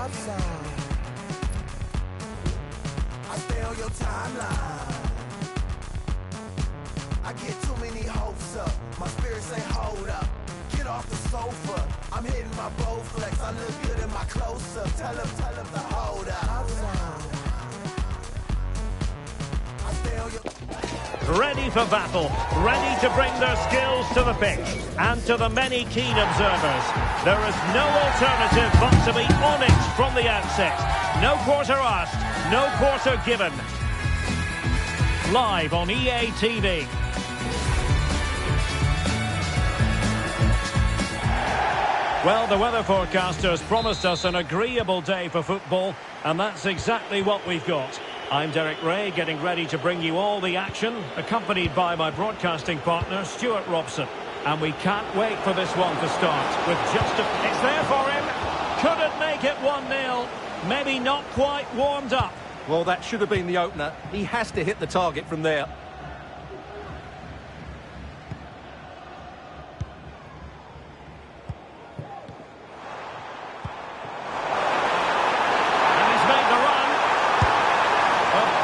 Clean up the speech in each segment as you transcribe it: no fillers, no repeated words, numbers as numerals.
outside. I stay on your timeline. I get too many hopes up. My spirit say hold up. Get off the sofa. I'm hitting my Bowflex. I look good in my close-up. Tell them to hold up. Outside. I stay on your... Ready for battle, ready to bring their skills to the pitch. And to the many keen observers, there is no alternative but to be on it from the outset. No quarter asked, no quarter given. Live on EA TV. Well, the weather forecasters promised us an agreeable day for football, and that's exactly what we've got. I'm Derek Ray, getting ready to bring you all the action, accompanied by my broadcasting partner, Stuart Robson. And we can't wait for this one to start. With just a... It's there for him. Couldn't make it 1-0. Maybe not quite warmed up. Well, that should have been the opener. He has to hit the target from there.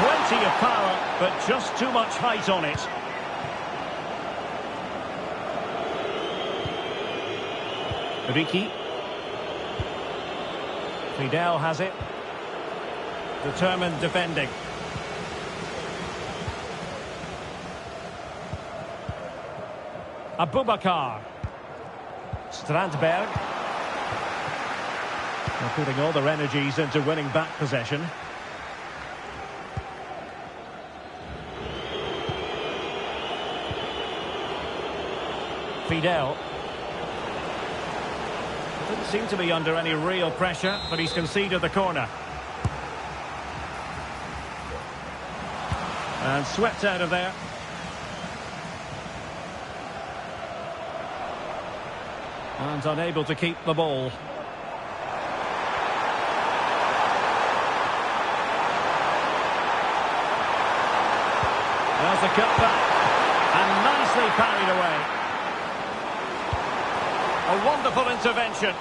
Plenty of power, but just too much height on it. Ricky. Fidel has it. Determined defending. Abubakar. Strandberg. They're putting all their energies into winning back possession. Fidel. Didn't seem to be under any real pressure, but he's conceded the corner. And swept out of there. And unable to keep the ball. There's a cutback. And nicely parried away. A wonderful intervention.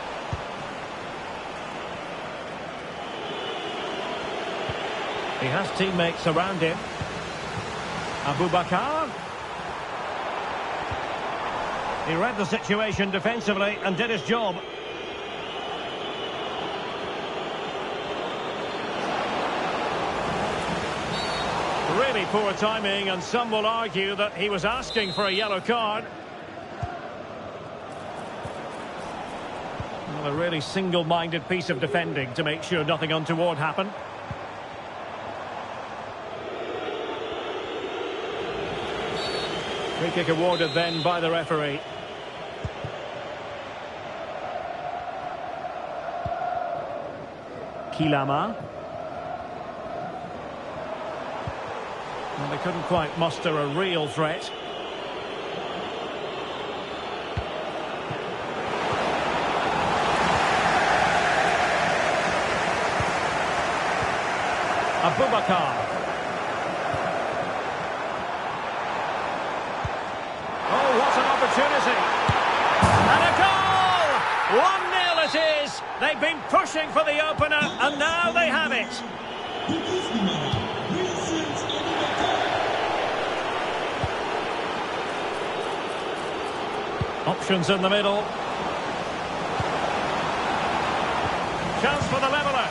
He has teammates around him. Abubakar. He read the situation defensively and did his job. Really poor timing, and some will argue that he was asking for a yellow card. A really single-minded piece of defending to make sure nothing untoward happened. Free kick awarded then by the referee. Kilama. Well, they couldn't quite muster a real threat. Abubakar. Oh, what an opportunity. And a goal! 1-0 it is. They've been pushing for the opener, and now they have it. Options in the middle. Chance for the leveller.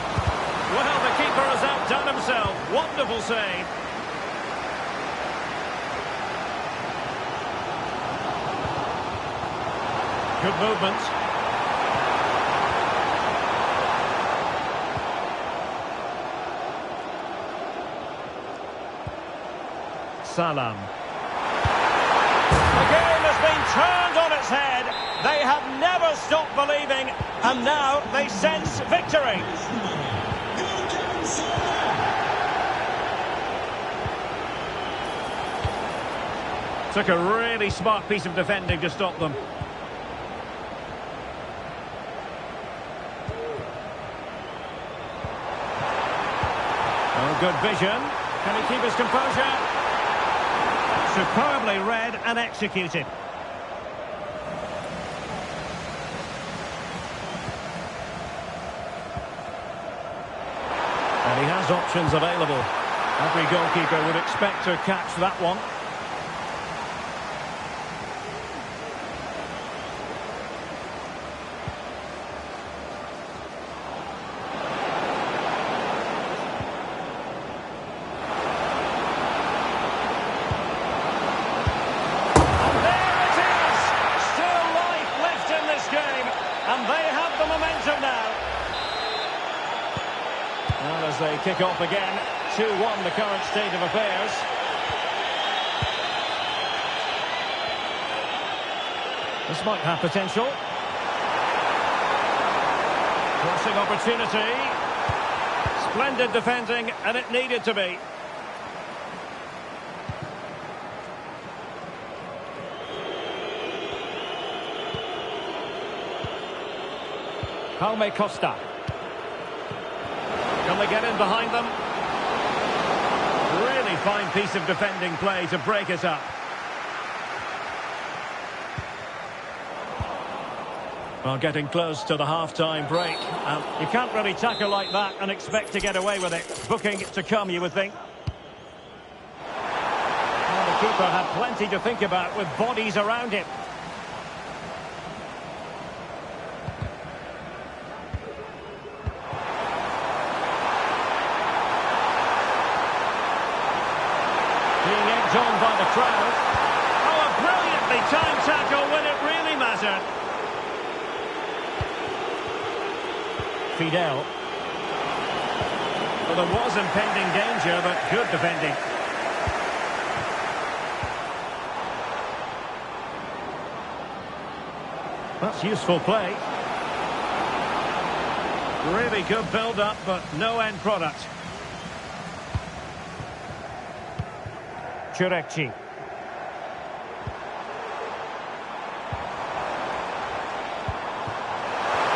Well, the keeper has outdone himself. Wonderful save. Good movement. Salam. The game has been turned on its head. They have never stopped believing, and now they sense victory. Took a really smart piece of defending to stop them. Oh, good vision. Can he keep his composure? Superbly read and executed. There's options available. Every goalkeeper would expect to catch that one. And there it is! Still life left in this game, and they have the momentum now. And as they kick off again, 2-1 the current state of affairs. This might have potential. Crossing opportunity. Splendid defending, and it needed to be. Jaume Costa. Can they get in behind them? Really fine piece of defending play to break it up. Well, getting close to the half-time break. You can't really tackle like that and expect to get away with it. Booking to come, you would think. Well, the keeper had plenty to think about with bodies around him. Being egged on by the crowd. Oh, a brilliantly timed tackle when it really mattered. Fidel. Well, there was impending danger, but good defending. That's useful play. Really good build-up, but no end product. Churecki.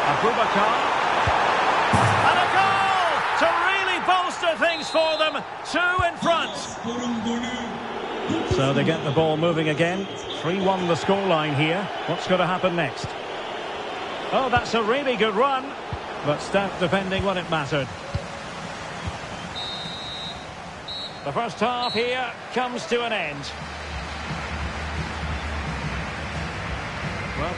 Abubakar. And a goal to really bolster things for them. 2 in front. So they get the ball moving again. 3-1 the scoreline here. What's going to happen next? Oh, that's a really good run. But stout defending when it mattered. The first half here comes to an end. Well,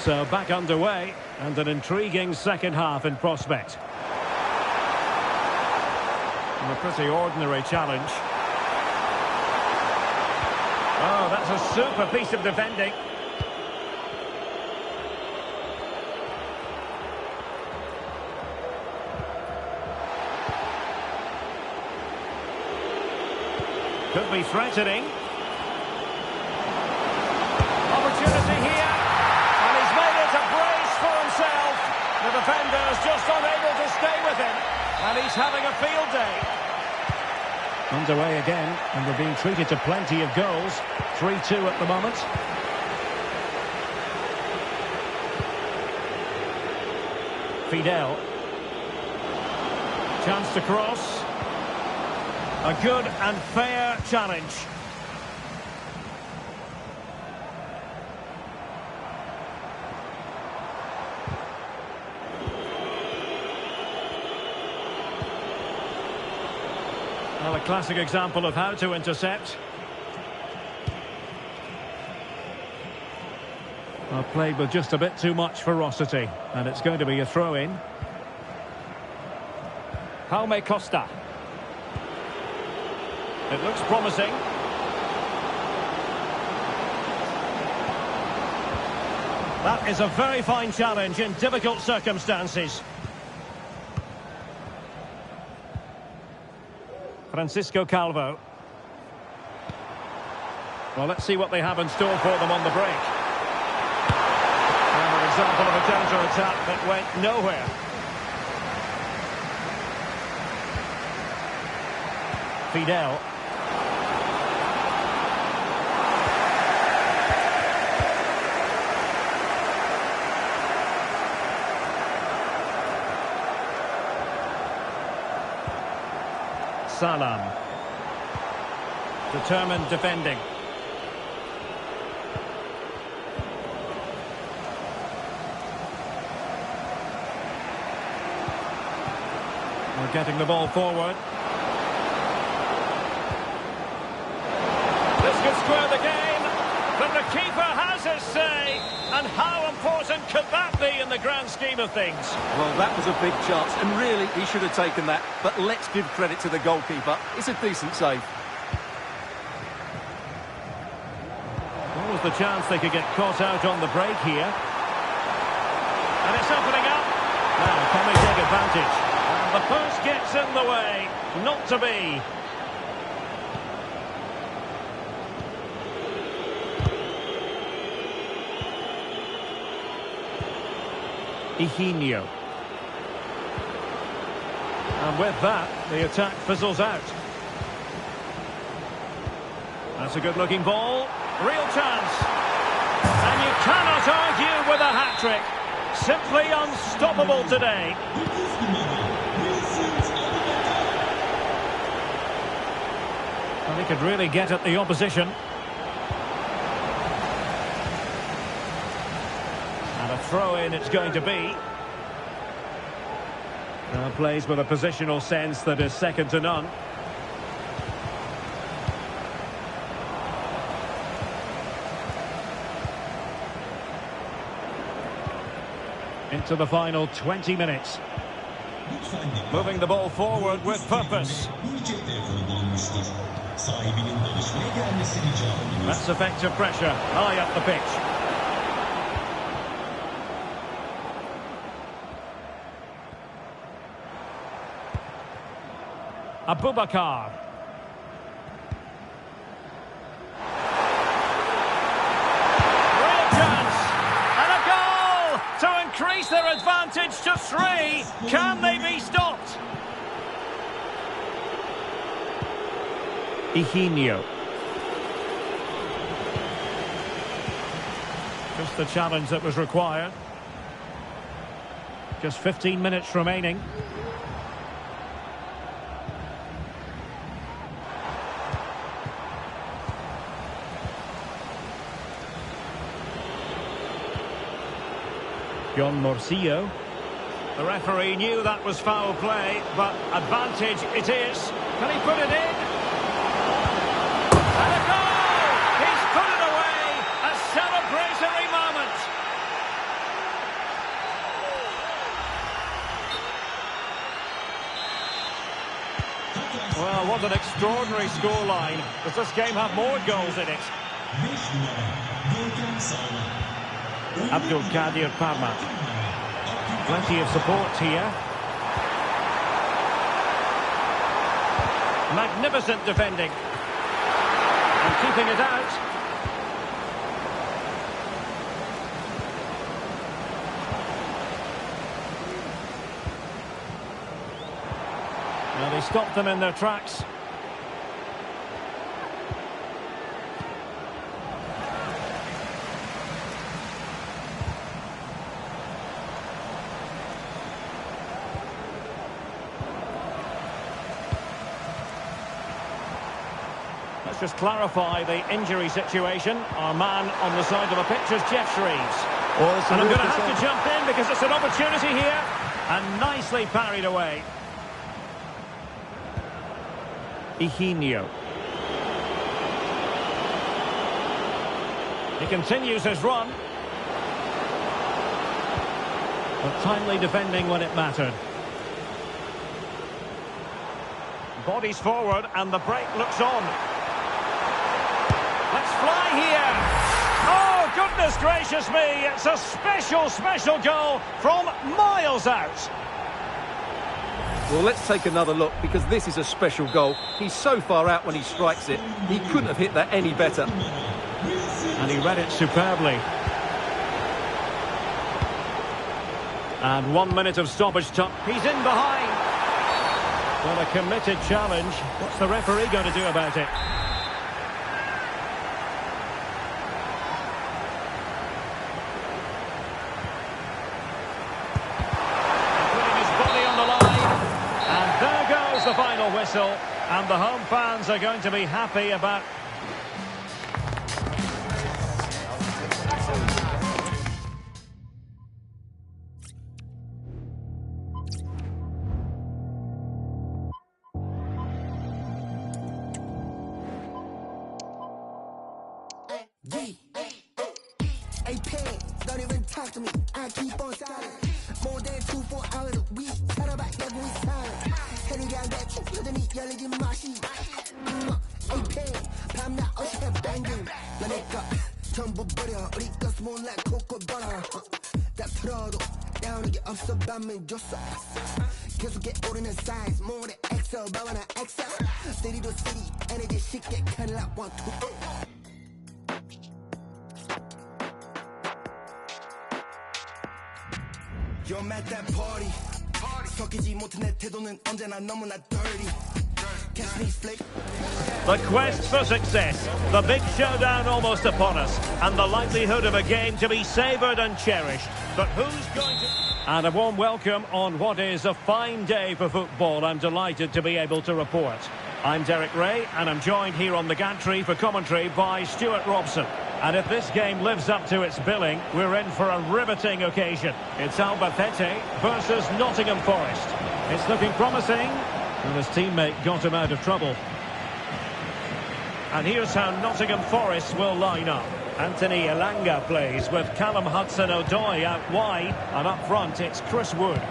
so back underway, and an intriguing second half in prospect. And a pretty ordinary challenge. Oh, that's a super piece of defending. Could be threatening. Opportunity here. And he's made it a brace for himself. The defender's just unable to stay with him. And he's having a field day. Underway again. And they're being treated to plenty of goals. 3-2 at the moment. Fidel. Chance to cross. A good and fair challenge. Well, a classic example of how to intercept. Well, played with just a bit too much ferocity, and it's going to be a throw-in. Jaume Costa. It looks promising. That is a very fine challenge in difficult circumstances. Francisco Calvo. Well, let's see what they have in store for them on the break. And an example of a counter-attack that went nowhere. Fidel. Salam. Determined defending. We're getting the ball forward. This could square the game, but the keeper has his say. And how important could that be in the grand scheme of things? Well, that was a big chance, and really, he should have taken that. But let's give credit to the goalkeeper. It's a decent save. What was the chance they could get caught out on the break here? And it's opening up. Now, can they take advantage? And the post gets in the way. Not to be. Ihinho. And with that, the attack fizzles out. That's a good-looking ball. Real chance. And you cannot argue with a hat-trick. Simply unstoppable today. Well, he could really get at the opposition. And a throw-in it's going to be. Plays with a positional sense that is second to none. Into the final 20 minutes. Moving the ball forward with purpose. That's effective pressure, high up the pitch. Abubakar. Real chance. And a goal to increase their advantage to 3. Can they be stopped? Ihinho. Just the challenge that was required. Just 15 minutes remaining. John Morcillo. The referee knew that was foul play, but advantage it is. Can he put it in? And a goal! He's put it away! A celebratory moment! Well, what an extraordinary scoreline. Does this game have more goals in it? Abdulkadir Parmat. Plenty of support here. Magnificent defending. And keeping it out. Well, they stopped them in their tracks. Let's just clarify the injury situation. Our man on the side of the pitch is Geoff Shreeves. And I'm going to have to jump in because it's an opportunity here. And nicely parried away. Ihinho. He continues his run. But timely defending when it mattered. Bodies forward and the break looks on. Let's fly here. Oh, goodness gracious me. It's a special goal from miles out. Well, let's take another look because this is a special goal. He's so far out when he strikes it. He couldn't have hit that any better. And he read it superbly. And 1 minute of stoppage time. He's in behind. Well, a committed challenge. What's the referee going to do about it? The final whistle, and the home fans are going to be happy about talk to me, I keep on silent. More than 2-4 hours a week, tell about never we silent. Heading down that truth, let me yell at your mashi. AP, palm now, oh, she have banging. My neck up, tumble butter, 우리가 small like cocoa butter. That 틀어도 down 이게 없어, 밤은 줬어. 계속해 오르는 size, more than XL, 바와나 XL. City to city, energy 쉽게 cut like 1, 2. You're at that party. 섞이지 못한 내 태도는 언제나 너무나 dirty. Catch me flick. The quest for success, the big showdown almost upon us, and the likelihood of a game to be savoured and cherished. But who's going to... And a warm welcome on what is a fine day for football. I'm delighted to be able to report. I'm Derek Ray, and I'm joined here on the gantry for commentary by Stuart Robson. And if this game lives up to its billing, we're in for a riveting occasion. It's Albacete versus Nottingham Forest. It's looking promising, and his teammate got him out of trouble. And here's how Nottingham Forest will line up. Anthony Elanga plays with Callum Hudson-Odoi out wide, and up front it's Chris Wood.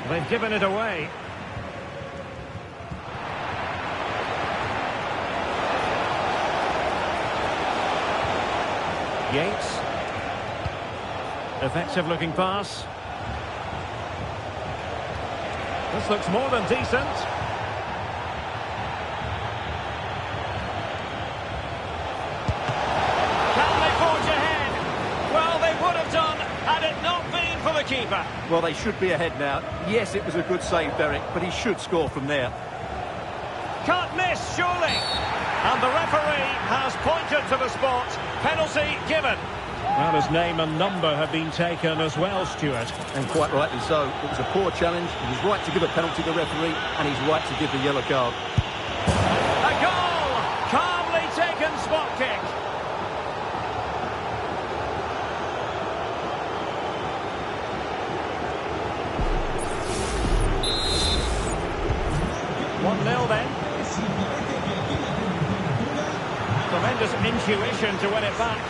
They've given it away. Yates. Effective looking pass. This looks more than decent. Can they forge ahead? Well, they would have done had it not been for the keeper. Well, they should be ahead now. Yes, it was a good save, Derek, but he should score from there. Can't miss, surely. And the referee has pointed to the spot. Penalty given. Well, his name and number have been taken as well, Stuart. And quite rightly so. It was a poor challenge. He was right to give a penalty to the referee, and he's right to give the yellow card. A goal! Calmly taken spot kick. Then. Tremendous intuition to win it back.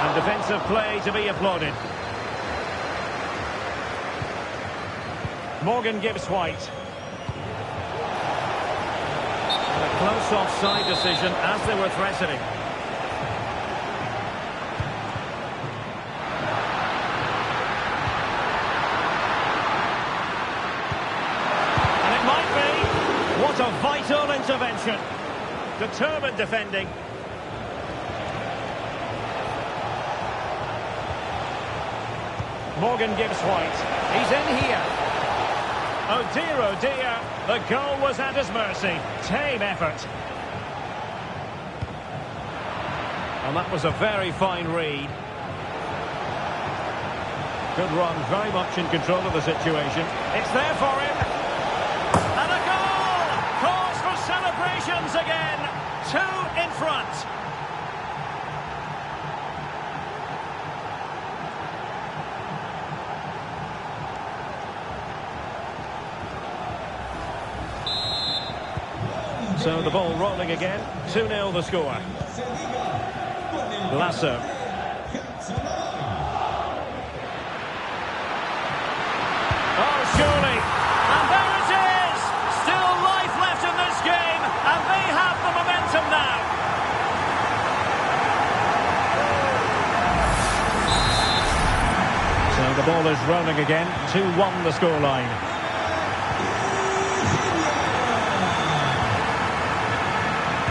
And defensive play to be applauded. Morgan Gibbs-White. A close offside decision as they were threatening. What a vital intervention. Determined defending. Morgan Gibbs-White. He's in here. Oh dear, the goal was at his mercy. Tame effort. And that was a very fine read. Good run, very much in control of the situation. It's there for him. And a goal! Cause for celebrations again. 2 in front. So the ball rolling again. 2-0 the score. Lasso. Oh, surely. And there it is! Still life left in this game, and they have the momentum now. So the ball is rolling again. 2-1 the scoreline.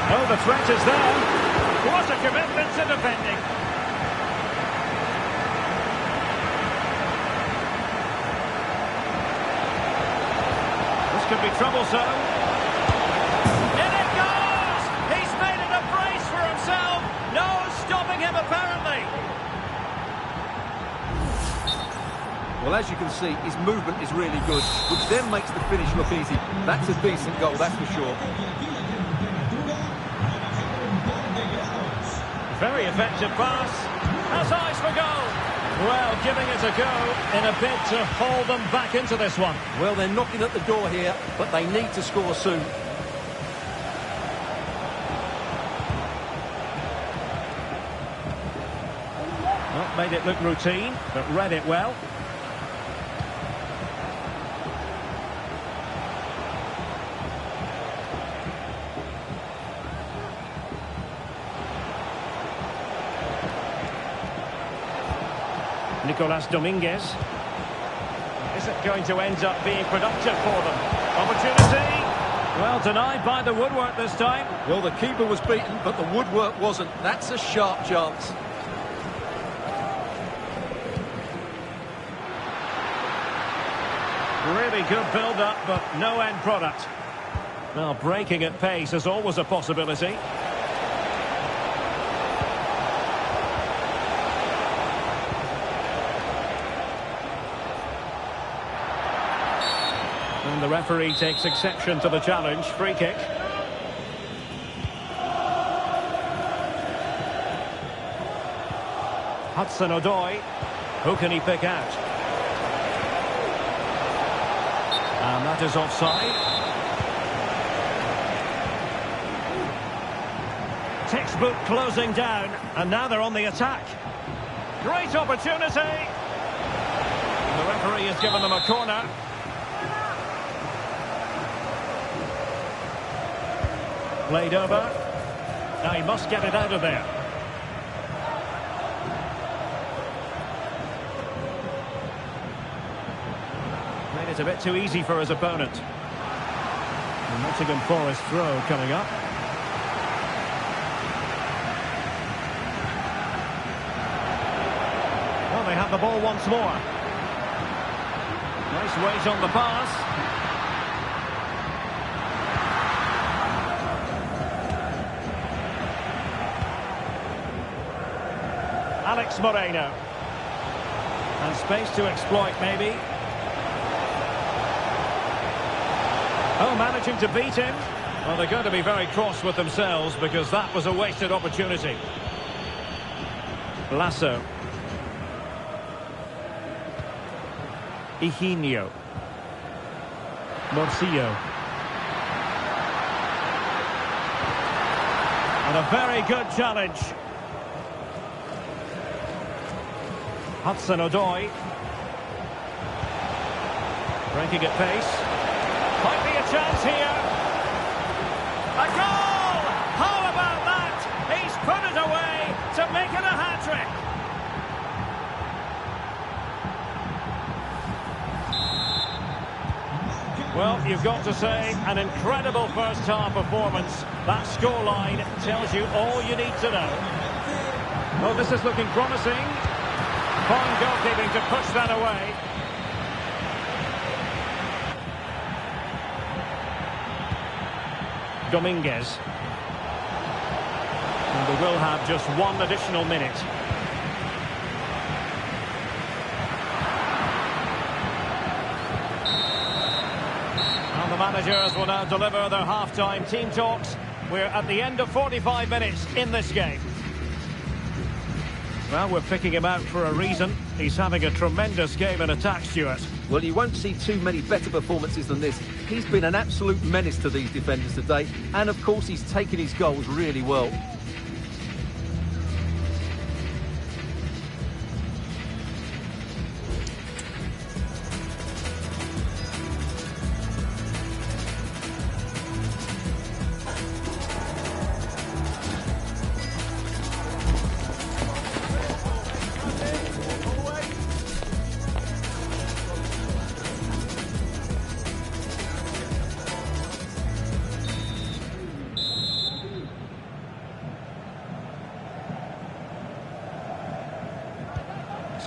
Oh, the threat is there. What a commitment to defending. This could be troublesome. In it goes! He's made it a brace for himself. No stopping him, apparently. Well, as you can see, his movement is really good, which then makes the finish look easy. That's a decent goal, that's for sure. Very effective pass. Has eyes for goal. Well, giving it a go in a bid to haul them back into this one. Well, they're knocking at the door here, but they need to score soon. Well, made it look routine, but read it well. Nicolas Dominguez. Is it going to end up being productive for them? Opportunity. Well, denied by the woodwork this time. Well, the keeper was beaten, but the woodwork wasn't. That's a sharp chance. Really good build-up, but no end product. Well, breaking at pace is always a possibility. And the referee takes exception to the challenge. Free kick. Hudson-Odoi. Who can he pick out? And that is offside. Textbook closing down. And now they're on the attack. Great opportunity. The referee has given them a corner. Played over. Now he must get it out of there. Made it a bit too easy for his opponent. And Nottingham Forest throw coming up. Well, they have the ball once more. Nice weight on the pass. Alex Moreno. And space to exploit, maybe. Oh, managing to beat him. Well, they're going to be very cross with themselves because that was a wasted opportunity. Lasso. Higinio. Morcillo. And a very good challenge. Hudson-Odoi. Breaking at pace. Might be a chance here. A goal! How about that? He's put it away to make it a hat-trick. Well, you've got to say, an incredible first-half performance. That scoreline tells you all you need to know. Well, this is looking promising. Fine goalkeeping to push that away. Dominguez. And they will have just one additional minute. And the managers will now deliver their half-time team talks. We're at the end of 45 minutes in this game. Well, we're picking him out for a reason. He's having a tremendous game in attack, Stuart. Well, you won't see too many better performances than this. He's been an absolute menace to these defenders today. And, of course, he's taken his goals really well.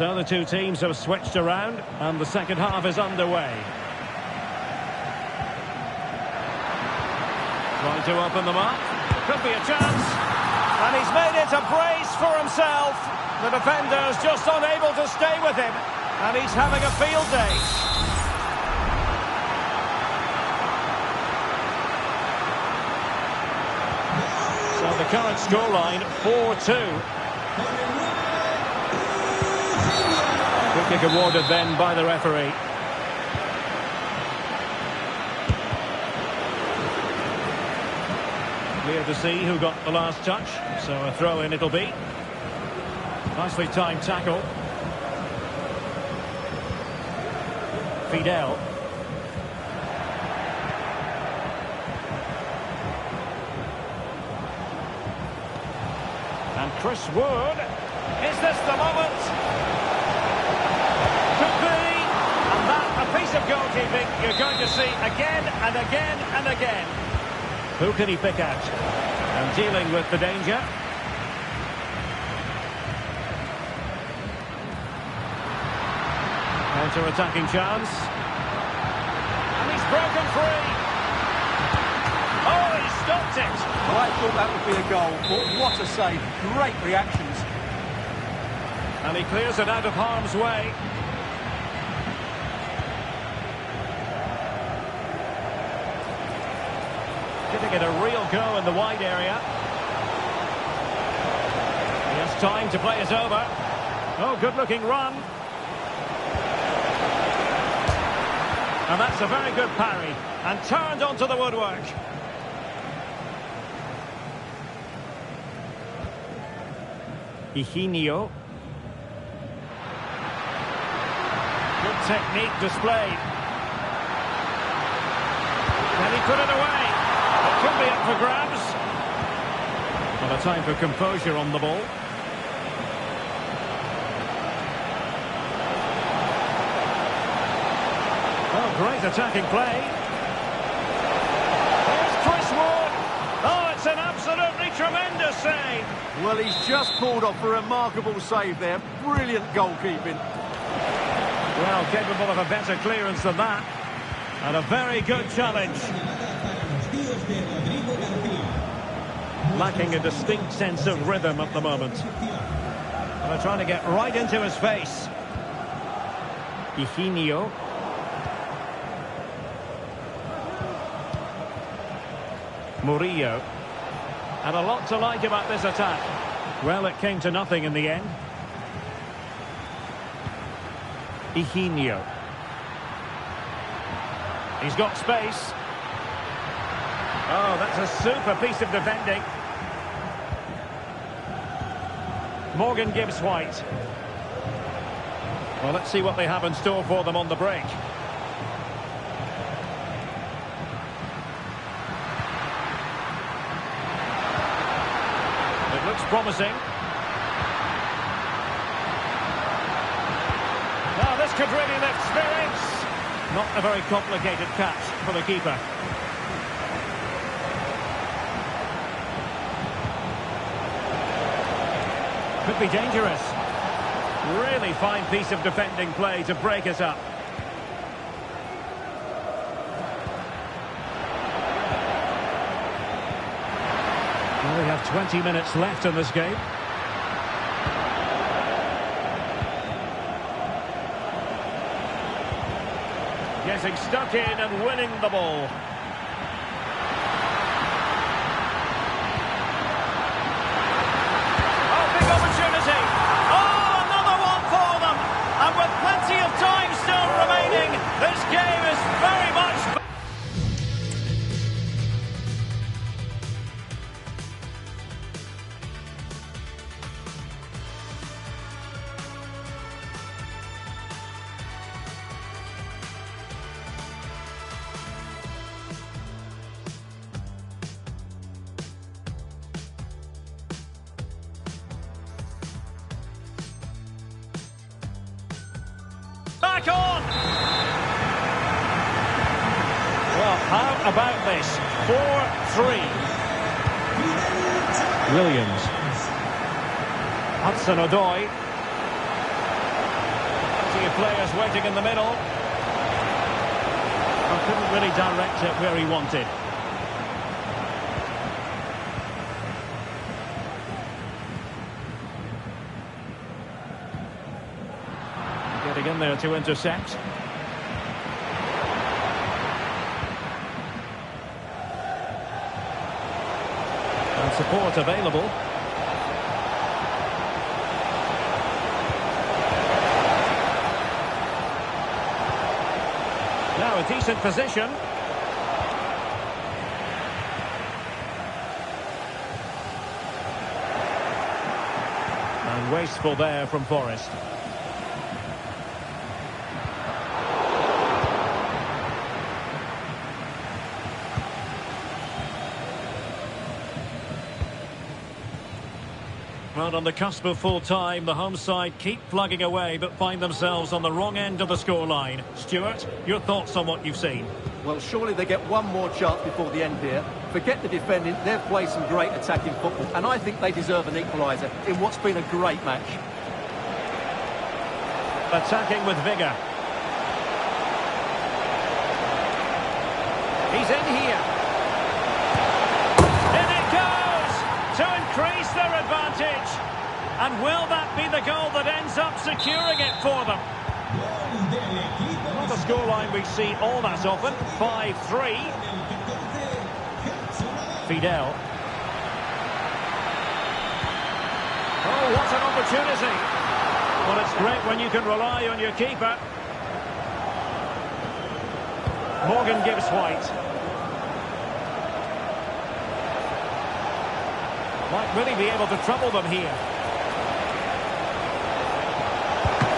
So the two teams have switched around and the second half is underway. Trying to open them up. Could be a chance. And he's made it a brace for himself. The defender's just unable to stay with him. And he's having a field day. So the current scoreline, 4-2. Kick awarded then by the referee. Clear to see who got the last touch, so a throw in it'll be. Nicely timed tackle. Fidel. And Chris Wood. Is this the moment? Could be. And that, a piece of goalkeeping you're going to see again and again and again. Who can he pick out? And dealing with the danger. Counter-attacking chance. And he's broken free. Oh, he stopped it. Well, I thought that would be a goal, but what a save. Great reactions. And he clears it out of harm's way. Giving it a real go in the wide area. He has time to play it over. Oh, good-looking run. And that's a very good parry. And turned onto the woodwork. Higinio. Good technique displayed. Can he put it away? It could be up for grabs. Well, a time for composure on the ball. Oh, great attacking play. Here's Chris Wood. Oh, it's an absolutely tremendous save. Well, he's just pulled off a remarkable save there. Brilliant goalkeeping. Well, capable of a better clearance than that. And a very good challenge. Lacking a distinct sense of rhythm at the moment. And they're trying to get right into his face. Higinio. Murillo. And a lot to like about this attack. Well, it came to nothing in the end. Higinio. He's got space. Oh, that's a super piece of defending. Morgan Gibbs White. Well, let's see what they have in store for them on the break. It looks promising. Oh, this could really lift spirits. Not a very complicated catch for the keeper. Could be dangerous. Really fine piece of defending play to break us up. Well, we have 20 minutes left in this game. Getting stuck in and winning the ball. Oh, big opportunity. Oh, another one for them. And with plenty of time still remaining, this game is very much... Back on! Well, how about this? 4-3. Williams. Hudson-Odoi. Plenty of players waiting in the middle. Well, couldn't really direct it where he wanted. Getting in there to intercept. And support available. decent position. And wasteful there from Forest. Well, on the cusp of full time, the home side keep plugging away but find themselves on the wrong end of the scoreline. Stuart, your thoughts on what you've seen? Well, surely they get one more chance before the end here. Forget the defending, they've played some great attacking football, and I think they deserve an equaliser in what's been a great match. Attacking with vigour. He's in here. In it goes! To increase their advantage. And will that be the goal that ends up securing it for them? Not a scoreline we see all that often. 5-3. Fidel. Oh, what an opportunity. Well, it's great when you can rely on your keeper. Morgan gives White. Might really be able to trouble them here.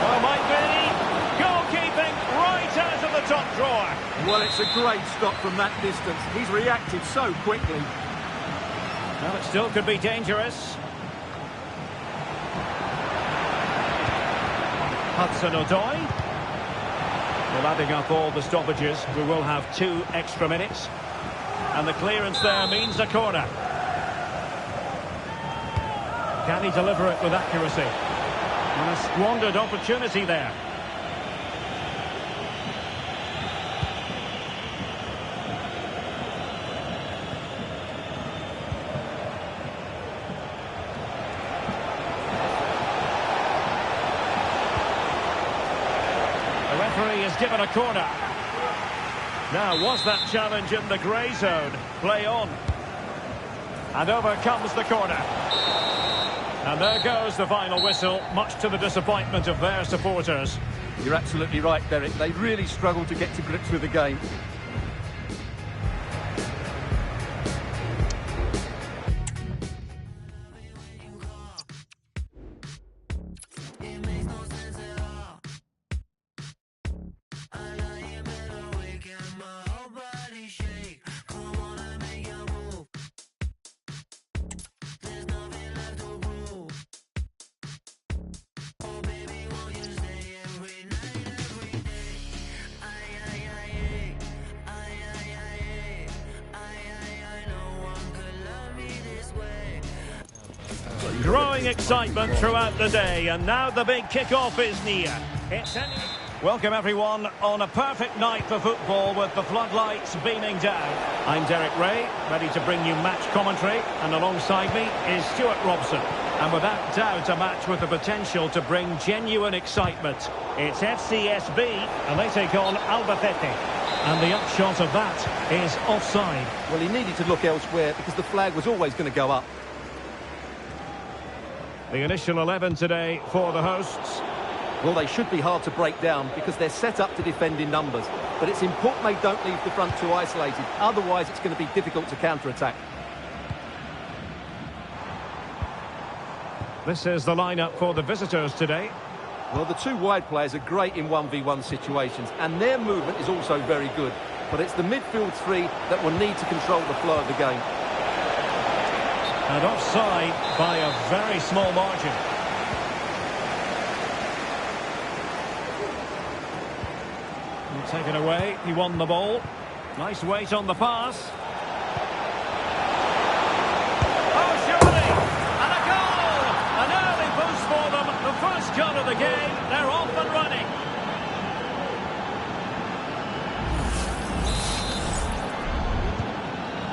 Oh, might be. Goalkeeping right out of the top drawer. Well, it's a great stop from that distance. He's reacted so quickly. Well, it still could be dangerous. Hudson-Odoi. Well, adding up all the stoppages, we will have 2 extra minutes. And the clearance there means a corner. Can he deliver it with accuracy? And a squandered opportunity there. The referee has given a corner. Now, was that challenge in the grey zone? Play on. And over comes the corner. And there goes the final whistle, much to the disappointment of their supporters. You're absolutely right, Derek. They really struggled to get to grips with the game. Growing excitement throughout the day, and now the big kick-off is near. Welcome everyone on a perfect night for football with the floodlights beaming down. I'm Derek Ray, ready to bring you match commentary, and alongside me is Stuart Robson. And without doubt a match with the potential to bring genuine excitement. It's FCSB, and they take on Albacete. And the upshot of that is offside. Well, he needed to look elsewhere because the flag was always going to go up. The initial 11 today for the hosts. Well, they should be hard to break down because they're set up to defend in numbers. But it's important they don't leave the front too isolated. Otherwise, it's going to be difficult to counter-attack. This is the lineup for the visitors today. Well, the 2 wide players are great in 1v1 situations, and their movement is also very good. But it's the midfield 3 that will need to control the flow of the game. And offside by a very small margin. And taken away, he won the ball. Nice weight on the pass. Oh, surely! And a goal! An early boost for them. The first goal of the game. They're off and running.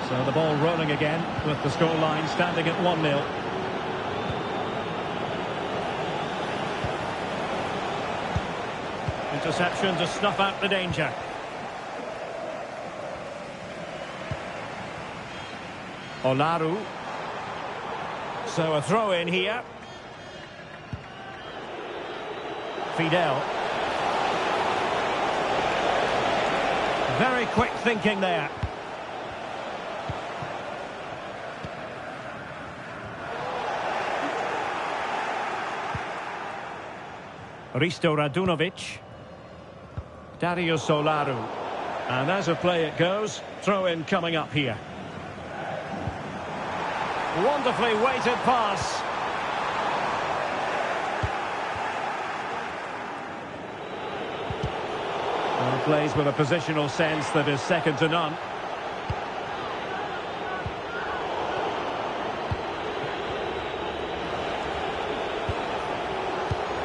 So the ball rolling again with the scoreline standing at 1-0. Interception to snuff out the danger. Olaru. So a throw in here. Fidel. Very quick thinking there. Risto Radunovic. Dario Solaru. And as a play it goes, throw-in coming up here. Wonderfully weighted pass. And plays with a positional sense that is second to none.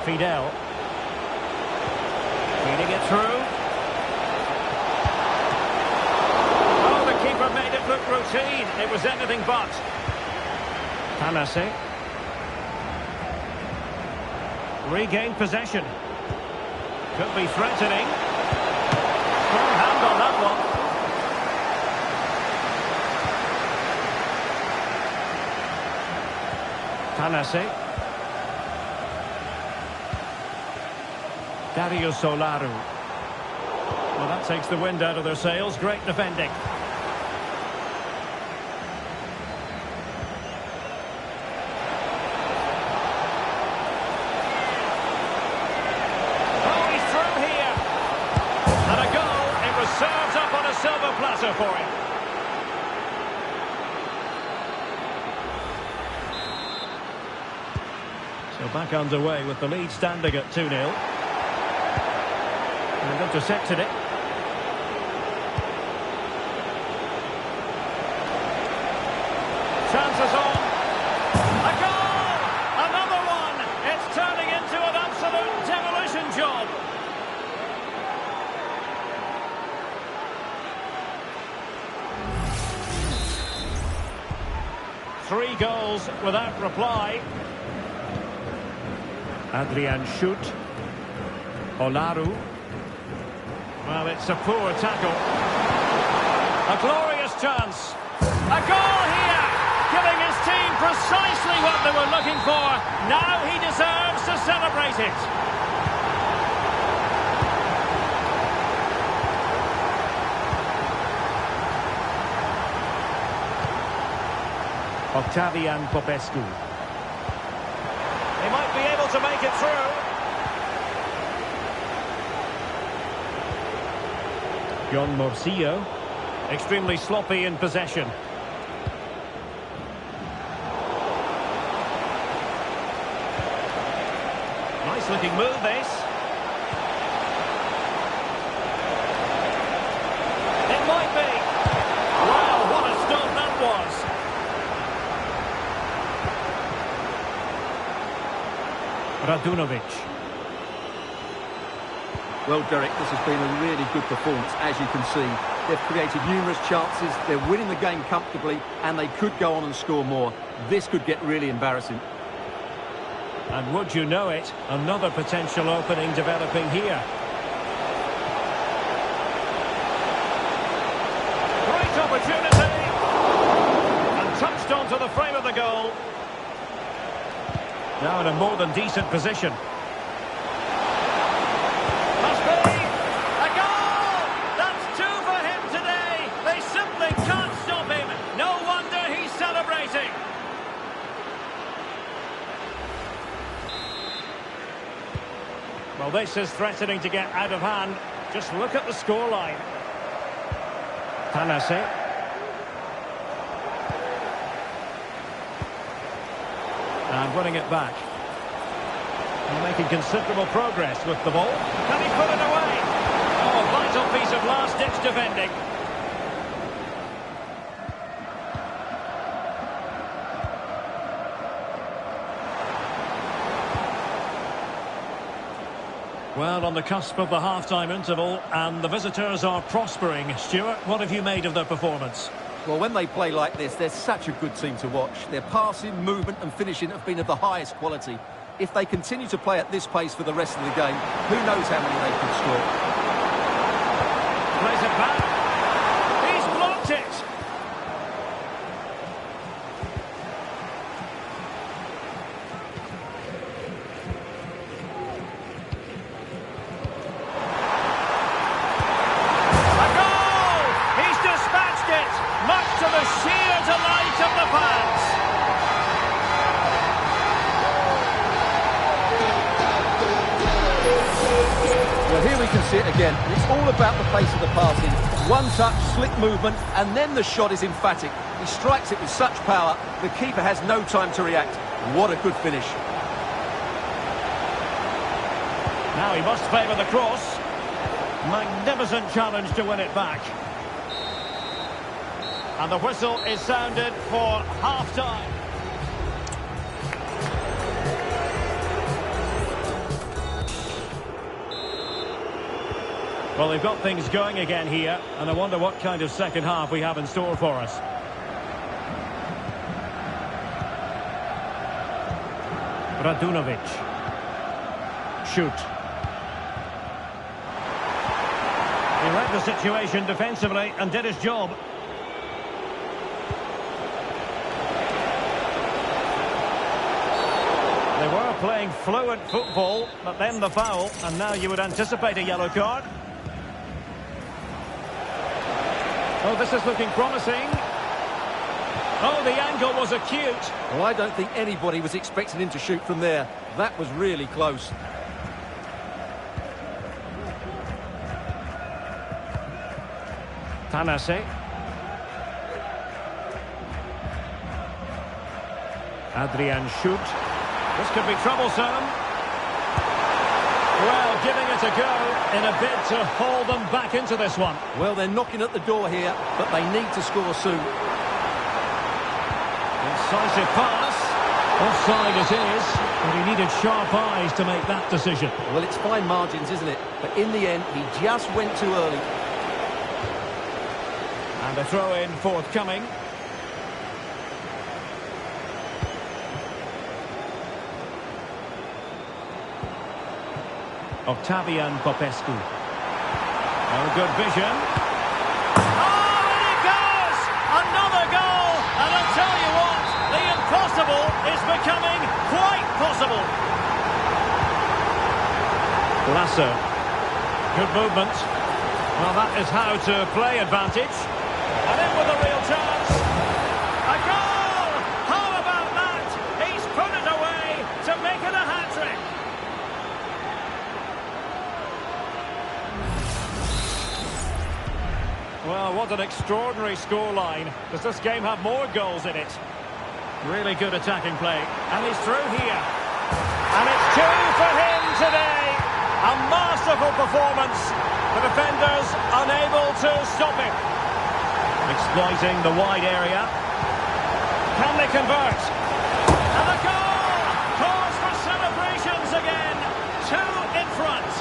Fidel. Feeding it through. Oh, the keeper made it look routine. It was anything but. Tanase. Regained possession. Could be threatening. Strong hand on that one. Tanase. Dario Solaru. Well, that takes the wind out of their sails. Great defending. Oh, he's through here. And a goal. It was served up on a silver platter for him. So back underway with the lead standing at 2-0. And intercepted it. Chances on. A goal! Another one! It's turning into an absolute demolition job. Three goals without reply. Adrian Schut. Olaru. Well, it's a poor tackle. A glorious chance. A goal here! Giving his team precisely what they were looking for. Now he deserves to celebrate it. Octavian Popescu. He might be able to make it through. John Morcillo, extremely sloppy in possession. Nice looking move this. It might be. Wow, what a stop that was. Radunovic. Well, Derek, this has been a really good performance, as you can see. They've created numerous chances, they're winning the game comfortably, and they could go on and score more. This could get really embarrassing. And would you know it, another potential opening developing here. Great opportunity! And touched onto the frame of the goal. Now in a more than decent position. Well, this is threatening to get out of hand. Just look at the scoreline. Tanase. And winning it back. And making considerable progress with the ball. Can he put it away? Oh, a vital piece of last-ditch defending. Well, on the cusp of the half-time interval, and the visitors are prospering. Stuart, what have you made of their performance? Well, when they play like this, they're such a good team to watch. Their passing, movement and finishing have been of the highest quality. If they continue to play at this pace for the rest of the game, who knows how many they could score. Plays it back. He's blocked it. A goal! here we can see it again. And it's all about the pace of the passing. One touch, slick movement, and then the shot is emphatic. He strikes it with such power, the keeper has no time to react. What a good finish. Now he must favour the cross. Magnificent challenge to win it back. And the whistle is sounded for half-time. Well, they've got things going again here, and I wonder what kind of second half we have in store for us. Radunovic. Shoot. He read the situation defensively and did his job. They were playing fluent football, but then the foul, and now you would anticipate a yellow card. Oh, this is looking promising. Oh, the angle was acute. Well, I don't think anybody was expecting him to shoot from there. That was really close. Tanase. Adrian Shoot. This could be troublesome. Well, giving it a go in a bid to haul them back into this one. Well, they're knocking at the door here, but they need to score soon. Incisive pass. Offside it is, but he needed sharp eyes to make that decision. Well, it's fine margins, isn't it? But in the end, he just went too early. And a throw-in forthcoming. Octavian Popescu. Oh, good vision. Oh, and it goes! Another goal! And I'll tell you what, the impossible is becoming quite possible. Lasso. Good movement. Well, that is how to play advantage. And in with a real chance. A goal! How about that? He's put it away to make it a hat-trick. Well, what an extraordinary scoreline. Does this game have more goals in it? Really good attacking play. And he's through here. And it's 2 for him today. A masterful performance. The defenders unable to stop him. Exploiting the wide area. Can they convert? And the goal! Cause for celebrations again. 2 in front.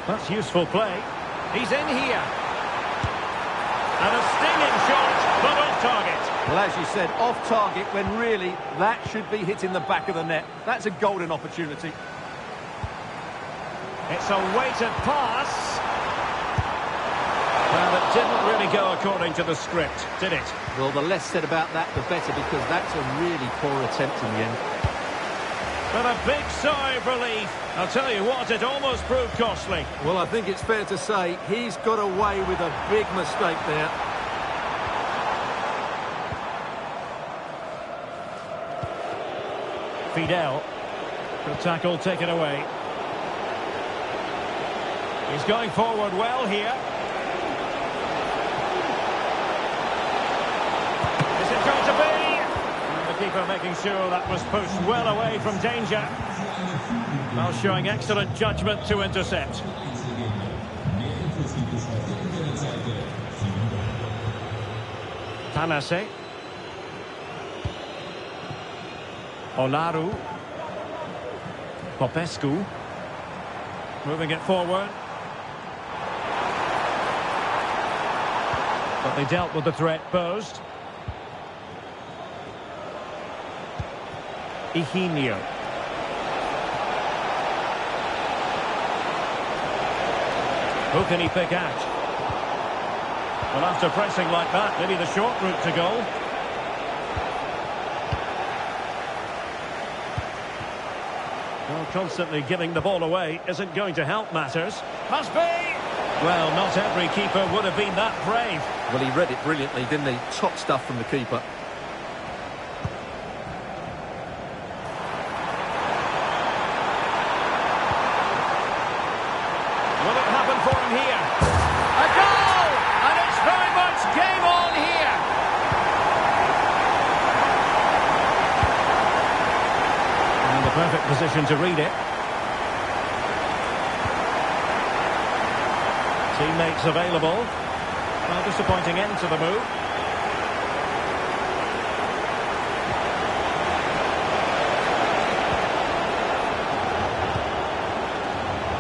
That's useful play. He's in here. And a stinging shot, but off target. Well, as you said, off target when really that should be hitting the back of the net. That's a golden opportunity. It's a weighted pass. Well, it didn't really go according to the script, did it? Well, the less said about that, the better, because that's a really poor attempt in the end. But a big sigh of relief. I'll tell you what, it almost proved costly. Well, I think it's fair to say he's got away with a big mistake there. Fidel. Good tackle taken away. He's going forward well here. Is it going to be? And the keeper making sure that was pushed well away from danger. Well, showing excellent judgment to intercept. Tanase. Olaru. Popescu. Moving it forward. But they dealt with the threat posed. Higinio. Who can he pick out? Well, after pressing like that, maybe the short route to goal. Well, constantly giving the ball away isn't going to help matters. Must be! Well, not every keeper would have been that brave. Well, he read it brilliantly, didn't he? Top stuff from the keeper. Will it happen for him here? A goal! And it's very much game on here. In the perfect position to read it. Teammates available. Well, disappointing end to the move.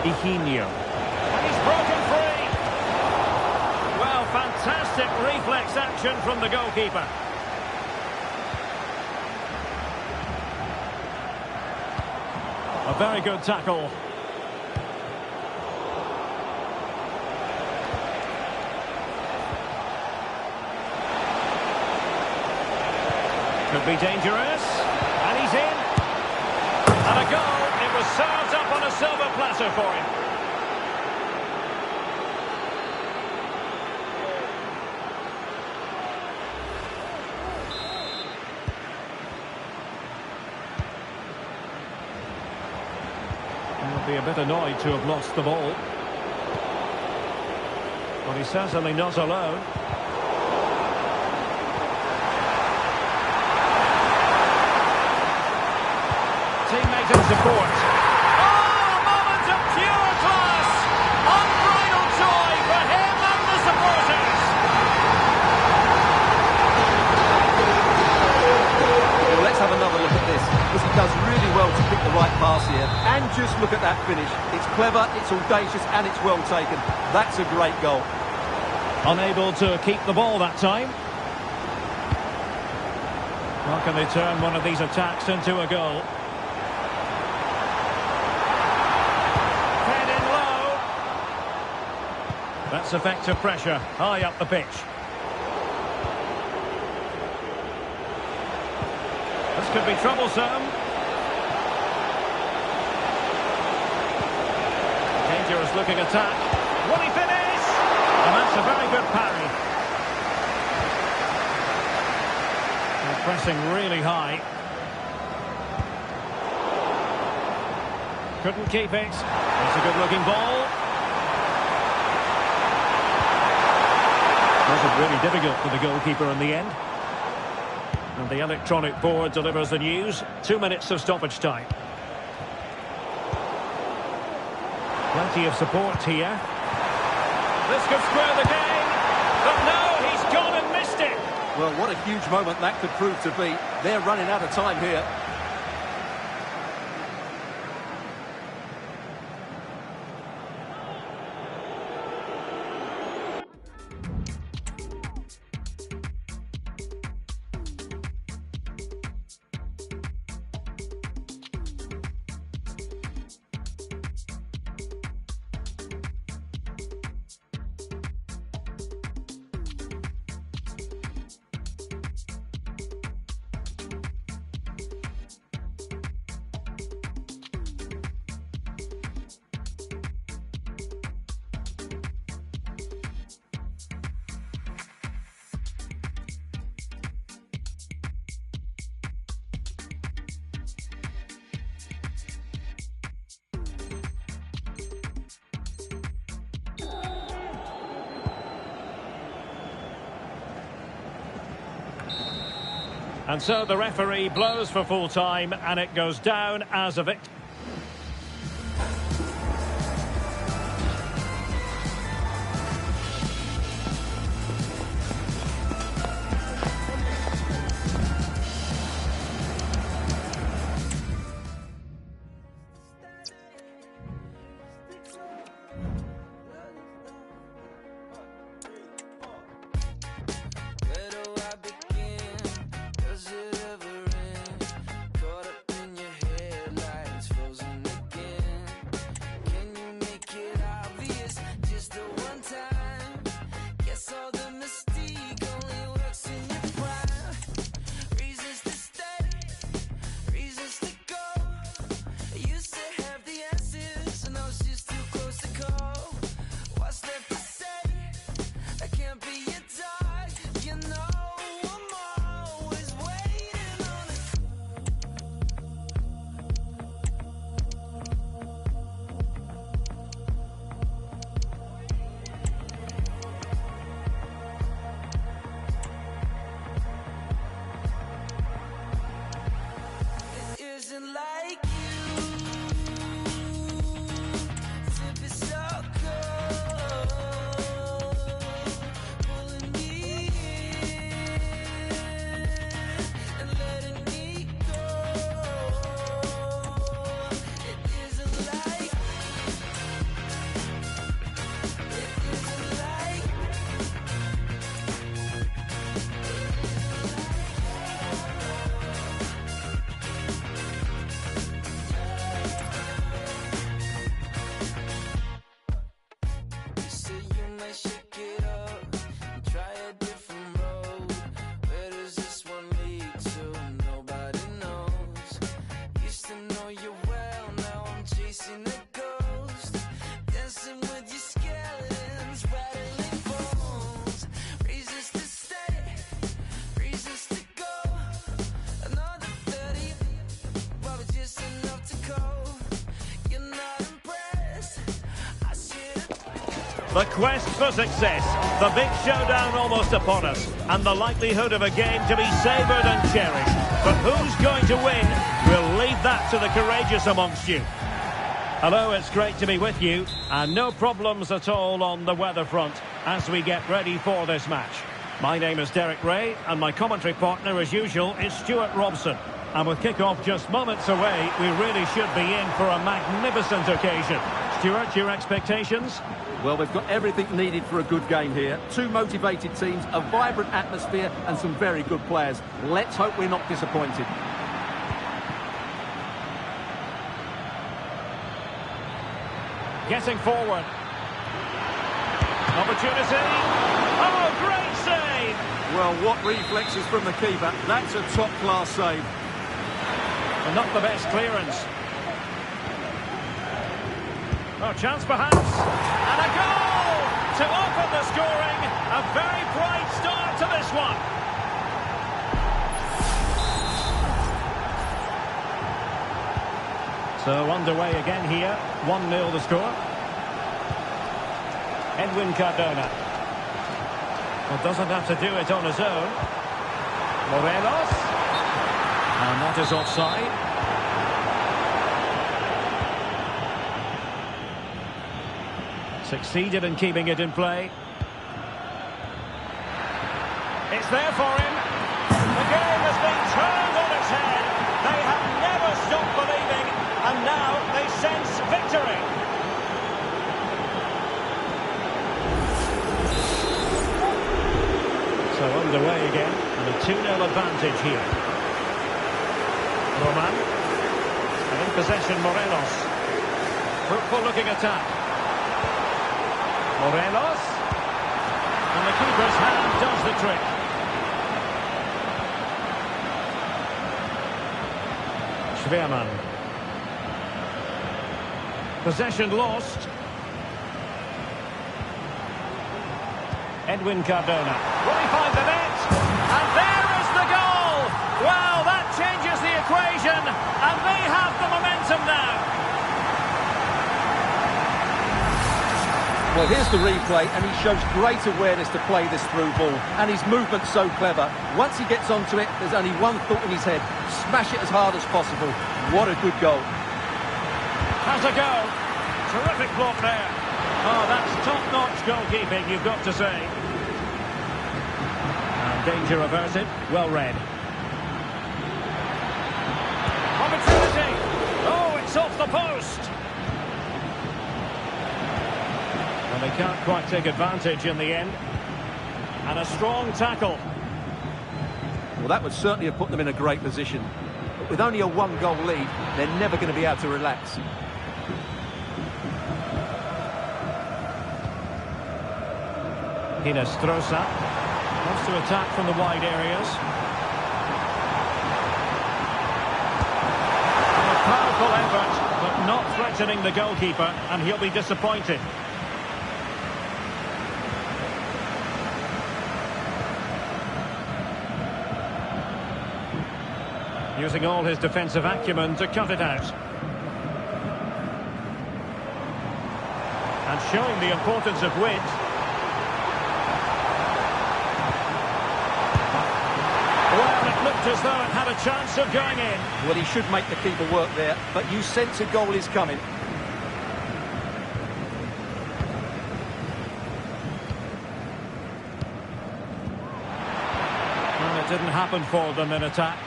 Ihinho. He's broken free. Well, fantastic reflex action from the goalkeeper. A very good tackle. Could be dangerous. And he's in. And a goal. It was served up on a silver platter for him. He'll be a bit annoyed to have lost the ball. But he's certainly not alone. Teammate and support. Oh, a moment of pure class! Unbridled joy for him and the supporters! Well, let's have another look at this, because he does really well to pick the right pass here. And just look at that finish. It's clever, it's audacious, and it's well taken. That's a great goal. Unable to keep the ball that time. How can they turn one of these attacks into a goal? Head in low. That's effective pressure, high up the pitch. This could be troublesome. Dangerous looking attack. Will he finish? And that's a very good parry. They're pressing really high. Couldn't keep it. It's a good looking ball. Wasn't really difficult for the goalkeeper in the end. And the electronic board delivers the news. 2 minutes of stoppage time. Plenty of support here. This could square the game. But no, he's gone and missed it. Well, what a huge moment that could prove to be. They're running out of time here. And so the referee blows for full time and it goes down as a victory. Caught up in your headlights. The quest for success, the big showdown almost upon us, and the likelihood of a game to be savoured and cherished. But who's going to win? We'll leave that to the courageous amongst you. Hello, it's great to be with you, and no problems at all on the weather front as we get ready for this match. My name is Derek Ray, and my commentary partner, as usual, is Stuart Robson. And with kick-off just moments away, we really should be in for a magnificent occasion. Stuart, your expectations? Well, we've got everything needed for a good game here. Two motivated teams, a vibrant atmosphere, and some very good players. Let's hope we're not disappointed. Getting forward. Opportunity. Oh, great save! Well, what reflexes from the keeper. That's a top-class save. And not the best clearance. Oh, chance perhaps. And a goal to open the scoring. A very bright start to this one. So underway again here. 1-0 the score. Edwin Cardona. Well, doesn't have to do it on his own. Morelos. And that is offside. Succeeded in keeping it in play. It's there for him. The game has been turned on its head. They have never stopped believing, and now they sense victory. So underway again, and a 2-0 advantage here. Roman. And in possession, Morelos. Fruitful looking attack. Morelos. And the keeper's hand does the trick. Schweerman. Possession lost. Edwin Cardona. Will he find the net? And there is the goal! Wow, that changes the equation, and they have the momentum now. Well, here's the replay, and he shows great awareness to play this through ball. And his movement's so clever. Once he gets onto it, there's only one thought in his head. Smash it as hard as possible. What a good goal. Has a go. Terrific block there. Oh, that's top-notch goalkeeping, you've got to say. And danger averted. Well read. Opportunity. Oh, it's off the post. And they can't quite take advantage in the end. And a strong tackle. Well, that would certainly have put them in a great position. But with only a one-goal lead, they're never going to be able to relax. Hinestrosa wants to attack from the wide areas. A powerful effort, but not threatening the goalkeeper, and he'll be disappointed. Using all his defensive acumen to cut it out. And showing the importance of wit. Well, it looked as though it had a chance of going in. Well, he should make the keeper work there, but you sense a goal is coming. Well, it didn't happen for them in attack.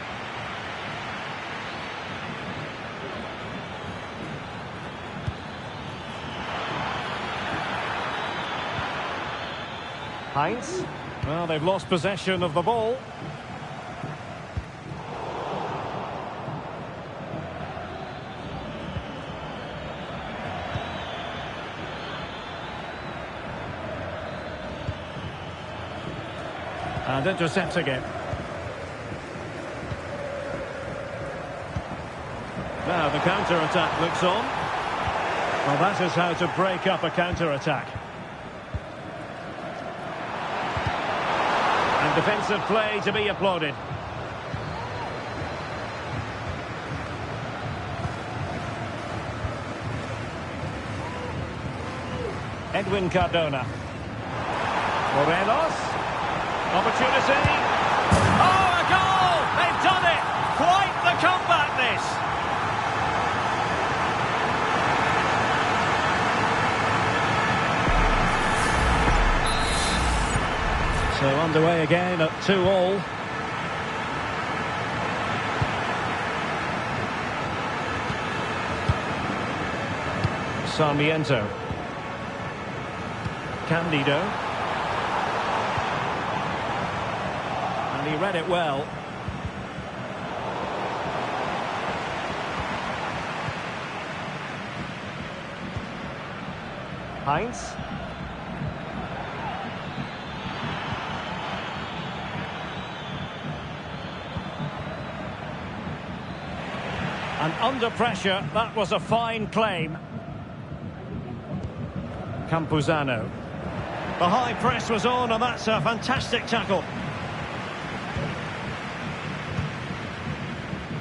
Heinz. Well, they've lost possession of the ball. And intercepts again. Now the counter-attack looks on. Well, that is how to break up a counter-attack. And defensive play to be applauded. Edwin Cardona. Morelos. Opportunity. Oh, a goal! They've done it! Quite the comeback, this! So underway again at 2-2. Sarmiento. Candido. And he read it well. Heinz. And under pressure, that was a fine claim. Campuzano. The high press was on, and that's a fantastic tackle.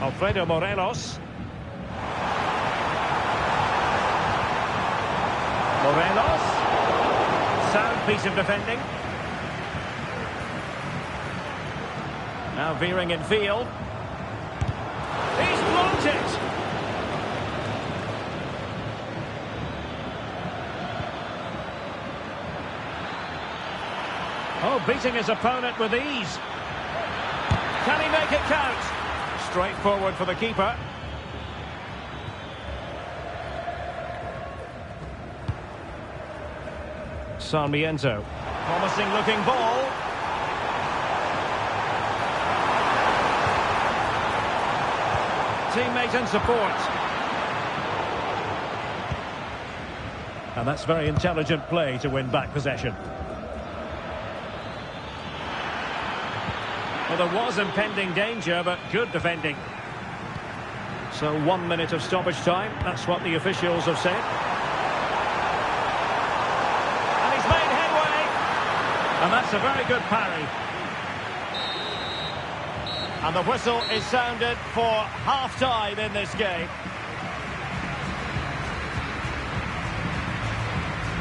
Alfredo Morelos. Morelos. Sound piece of defending. Now veering in field. He's blocked it. Oh, beating his opponent with ease. Can he make it count? Straightforward for the keeper. Sarmiento. Promising looking ball. Teammate and support. And that's very intelligent play to win back possession. Well, there was impending danger, but good defending. So 1 minute of stoppage time. That's what the officials have said. And he's made headway. And that's a very good parry. And the whistle is sounded for half-time in this game.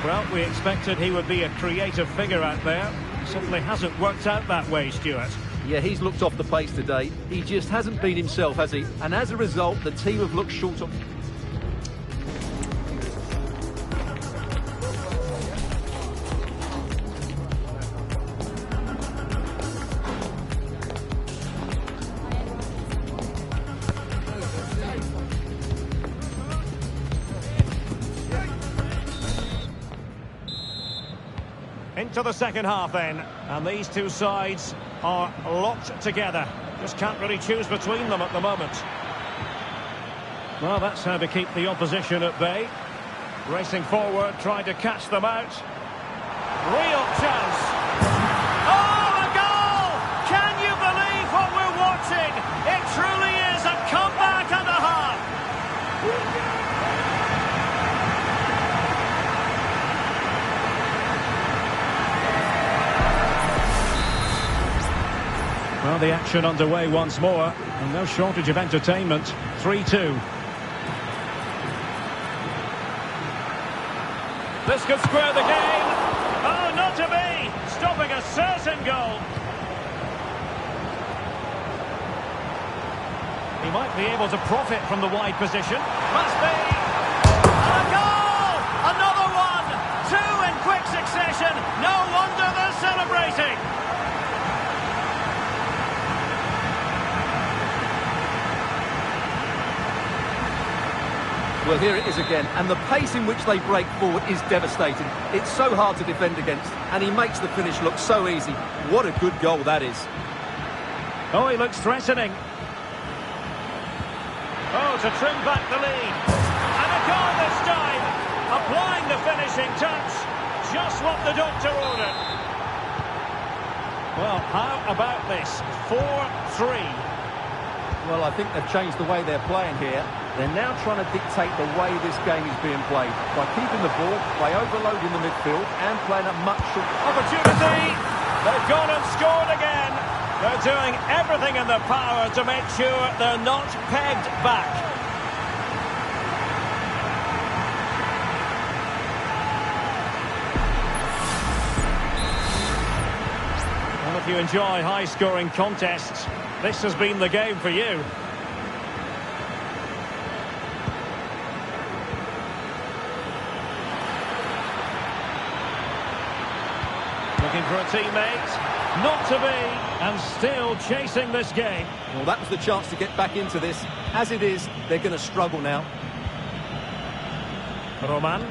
Well, we expected he would be a creative figure out there. Simply hasn't worked out that way, Stuart. Yeah, he's looked off the pace today. He just hasn't been himself, has he? And as a result, the team have looked short of... Into the second half then, and these two sides are locked together. Just can't really choose between them at the moment. Well, that's how to keep the opposition at bay. Racing forward, trying to catch them out. Real chance. Oh, a goal! Can you believe what we're watching? It truly is a comeback and a half. Well, the action underway once more, and no shortage of entertainment. 3-2. This could square the game. Oh, not to be! Stopping a certain goal. He might be able to profit from the wide position. Must be! And a goal! Another one! Two in quick succession. No wonder they're celebrating. Well, here it is again, and the pace in which they break forward is devastating. It's so hard to defend against, and he makes the finish look so easy. What a good goal that is. Oh, he looks threatening. Oh, to trim back the lead. And a goal this time. Applying the finishing touch. Just what the doctor ordered. Well, how about this? 4-3. Well, I think they've changed the way they're playing here. They're now trying to dictate the way this game is being played by keeping the ball, by overloading the midfield and playing a much shorter... Opportunity! They've gone and scored again. They're doing everything in their power to make sure they're not pegged back. if you enjoy high-scoring contests, this has been the game for you. Looking for a teammate. Not to be, and still chasing this game. Well, that was the chance to get back into this. As it is, they're going to struggle now. Roman.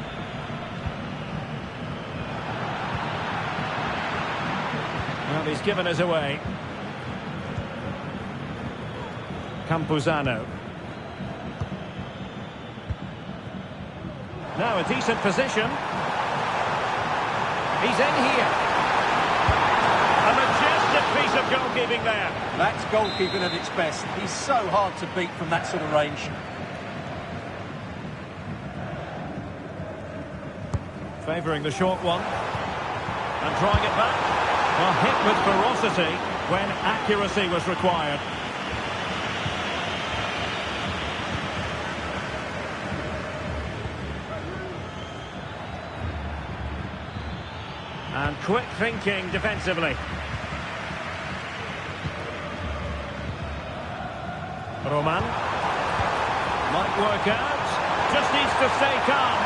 Well, he's given us away. Campuzano. Now a decent position. He's in here. A majestic piece of goalkeeping there. That's goalkeeping at its best. He's so hard to beat from that sort of range. Favouring the short one. And drawing it back. Well, hit with ferocity when accuracy was required. And quick thinking defensively. Roman. Might work out. Just needs to stay calm.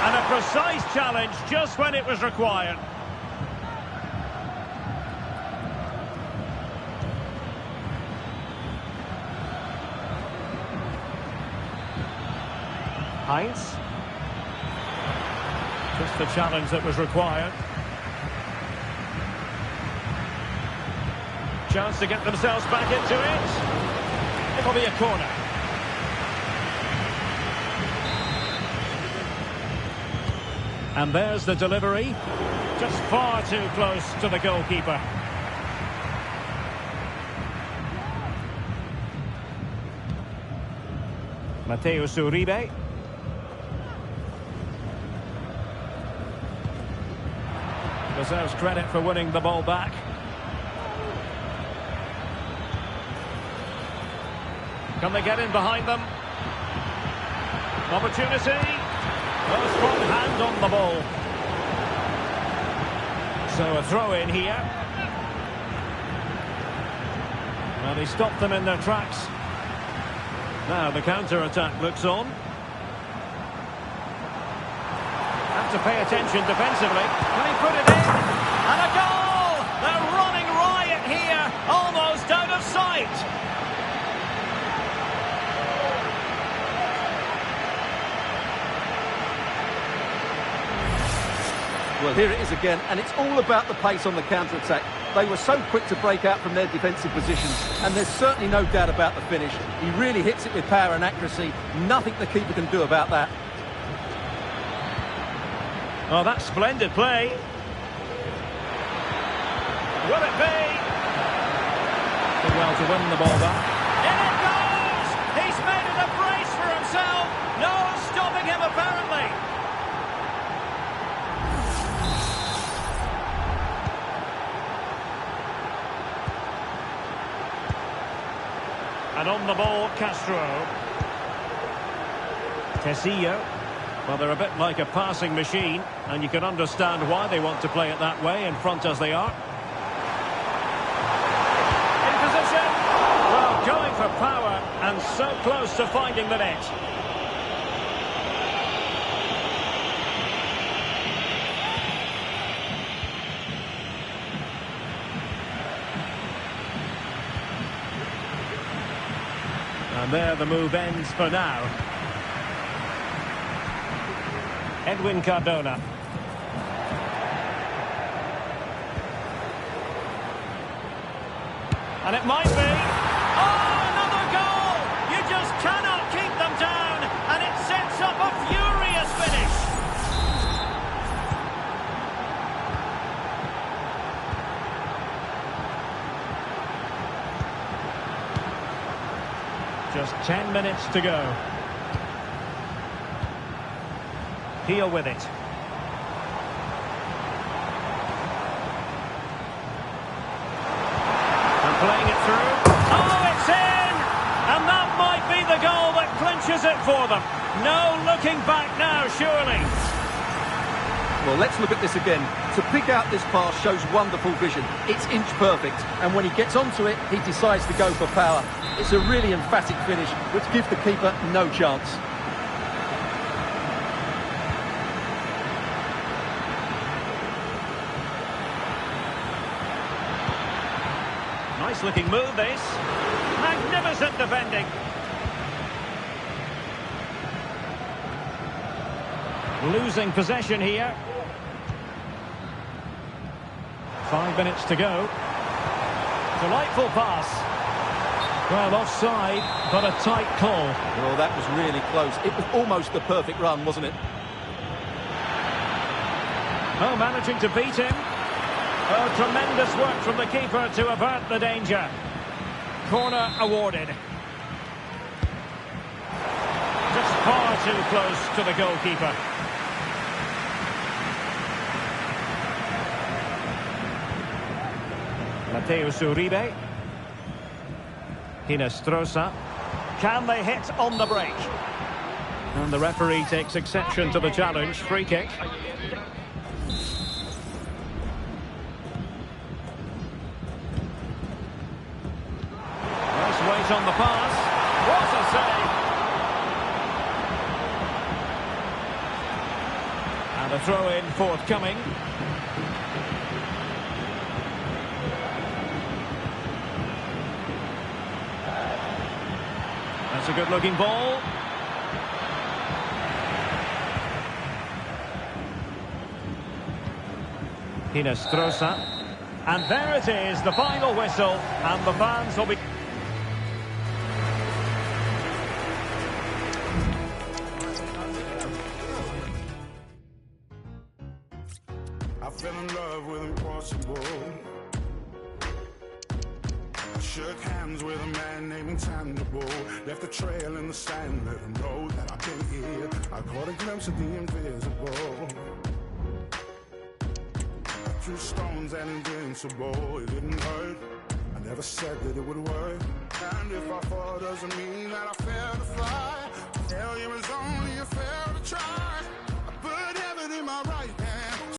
And a precise challenge just when it was required. Heinz. Just the challenge that was required. Chance to get themselves back into it. It'll be a corner. And there's the delivery. Just far too close to the goalkeeper. Mateus Uribe. Deserves credit for winning the ball back. Can they get in behind them? Opportunity. Well, a strong hand on the ball. So a throw in here. And he stopped them in their tracks. Now the counter-attack looks on. Have to pay attention defensively. Can he put it in? And a goal! They're running riot here, almost out of sight. Well, here it is again, and it's all about the pace on the counter-attack. They were so quick to break out from their defensive positions, and there's certainly no doubt about the finish. He really hits it with power and accuracy. Nothing the keeper can do about that. Oh, that's splendid play. Will it be? Did well to win the ball back. In it goes! He's made it a brace for himself. No stopping him, apparently. And on the ball, Castro. Tecillo. Well, they're a bit like a passing machine, and you can understand why they want to play it that way, in front as they are. In position. Well, going for power, and so close to finding the net. And there the move ends for now. Edwin Cardona. And it might be. Oh, another goal! You just cannot keep them down, and it sets up a furious finish. Just 10 minutes to go. Heel with it. And playing it through. Oh, it's in! And that might be the goal that clinches it for them. No looking back now, surely. Well, let's look at this again. To pick out this pass shows wonderful vision. It's inch perfect, and when he gets onto it, he decides to go for power. It's a really emphatic finish, which gives the keeper no chance. Nice looking move, this. Magnificent defending. Losing possession here. 5 minutes to go. Delightful pass. Well, offside, but a tight call. Well, that was really close. It was almost the perfect run, wasn't it? Oh, managing to beat him. Oh, tremendous work from the keeper to avert the danger. Corner awarded. Just far too close to the goalkeeper. Mateus Uribe. Hinestrosa. Can they hit on the break? And the referee takes exception to the challenge. Free kick. Nice weight on the pass. What a save! And a throw-in forthcoming. That's a good-looking ball. Hinestrosa. And there it is, the final whistle, and the fans will be... I fell in love with impossible. I shook hands with a man named Intangible. Left a trail in the sand, let him know that I've been here. I caught a glimpse of the invisible. I threw stones and invincible. It didn't hurt. I never said that it would work. And if I fall, doesn't mean that I